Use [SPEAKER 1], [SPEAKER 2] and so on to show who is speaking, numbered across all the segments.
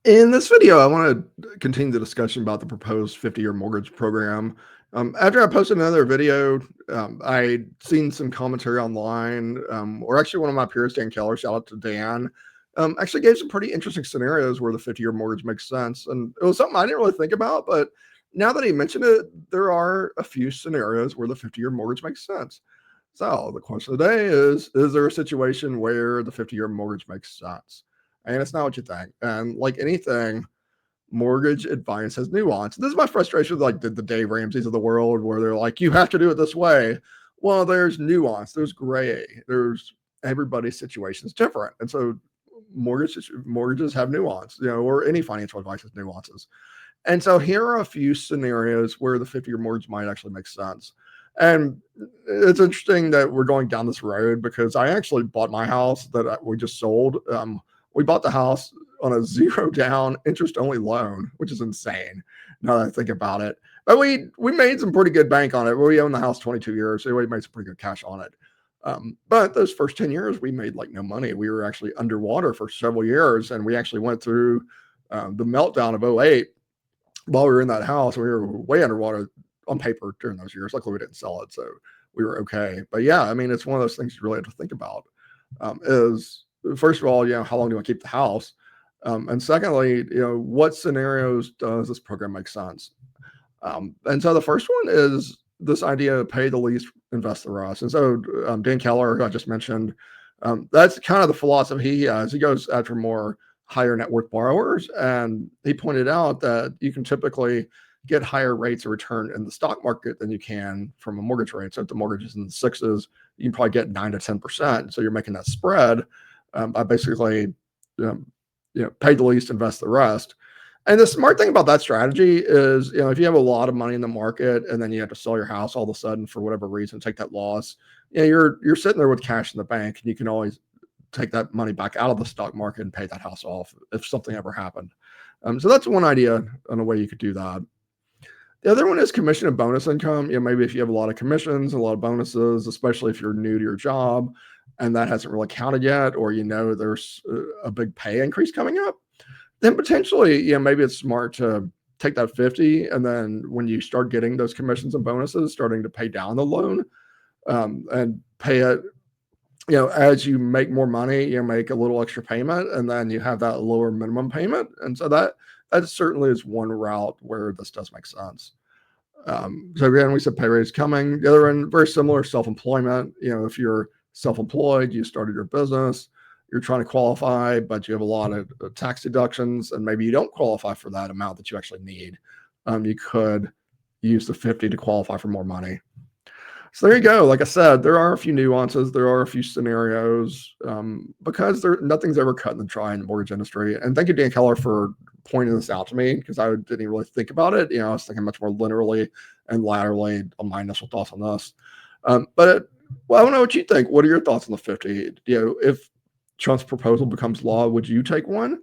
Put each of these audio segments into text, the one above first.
[SPEAKER 1] In this video, I want to continue the discussion about the proposed 50-year mortgage program. After I posted another video, I seen some commentary online, or actually one of my peers, Dan Keller, shout out to Dan, actually gave some pretty interesting scenarios where the 50-year mortgage makes sense. And it was something I didn't really think about, but now that he mentioned it, there are a few scenarios where the 50-year mortgage makes sense. So the question today is there a situation where the 50-year mortgage makes sense? And it's not what you think. And like anything, mortgage advice has nuance. This is my frustration with like the Dave Ramseys of the world, where they're like, you have to do it this way. Well, there's nuance, there's gray, there's everybody's situation is different. And so mortgages have nuance, or any financial advice has nuances. And so here are a few scenarios where the 50-year mortgage might actually make sense. And it's interesting that we're going down this road because I actually bought my house that we just sold. We bought the house on a zero down interest only loan, which is insane now that I think about it. But we made some pretty good bank on it. We owned the house 22 years, so we made some pretty good cash on it. But those first 10 years, we made like no money. We were actually underwater for several years, and we actually went through the meltdown of '08 while we were in that house. We were way underwater on paper during those years. Luckily, we didn't sell it, so we were okay. But yeah, I mean, it's one of those things you really have to think about. Is first of all, how long do I keep the house? And secondly, what scenarios does this program make sense? And so the first one is this idea of pay the least, invest the rest. And so Dan Keller, who I just mentioned, that's kind of the philosophy he has. He goes after more higher net worth borrowers. And he pointed out that you can typically get higher rates of return in the stock market than you can from a mortgage rate. So if the mortgage is in the sixes, you can probably get 9 to 10%. So you're making that spread by basically, pay the least, invest the rest. And the smart thing about that strategy is, if you have a lot of money in the market and then you have to sell your house all of a sudden for whatever reason, take that loss, you're sitting there with cash in the bank, and you can always take that money back out of the stock market and pay that house off if something ever happened. So that's one idea on a way you could do that. The other one is commission and bonus income. Maybe if you have a lot of commissions, a lot of bonuses, especially if you're new to your job and that hasn't really counted yet, or there's a big pay increase coming up, then potentially, maybe it's smart to take that 50, and then when you start getting those commissions and bonuses, starting to pay down the loan, and pay it, as you make more money, you make a little extra payment, and then you have that lower minimum payment. And so that certainly is one route where this does make sense. So again, we said pay raise coming. The other one, very similar, self-employment. If you're self-employed, you started your business, you're trying to qualify, but you have a lot of tax deductions, and maybe you don't qualify for that amount that you actually need. You could use the 50 to qualify for more money. So there you go. Like I said, there are a few nuances. There are a few scenarios because nothing's ever cut in the dry in the mortgage industry. And thank you, Dan Keller, for pointing this out to me, because I didn't really think about it. I was thinking much more linearly and laterally on my initial thoughts on this. But I don't know what you think. What are your thoughts on the 50? If Trump's proposal becomes law, would you take one?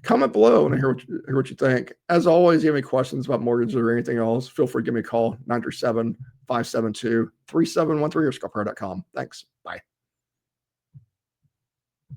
[SPEAKER 1] Comment below and hear what you think. As always, if you have any questions about mortgages or anything else, feel free to give me a call, 937-572-3713 or scopehair.com. Thanks. Bye.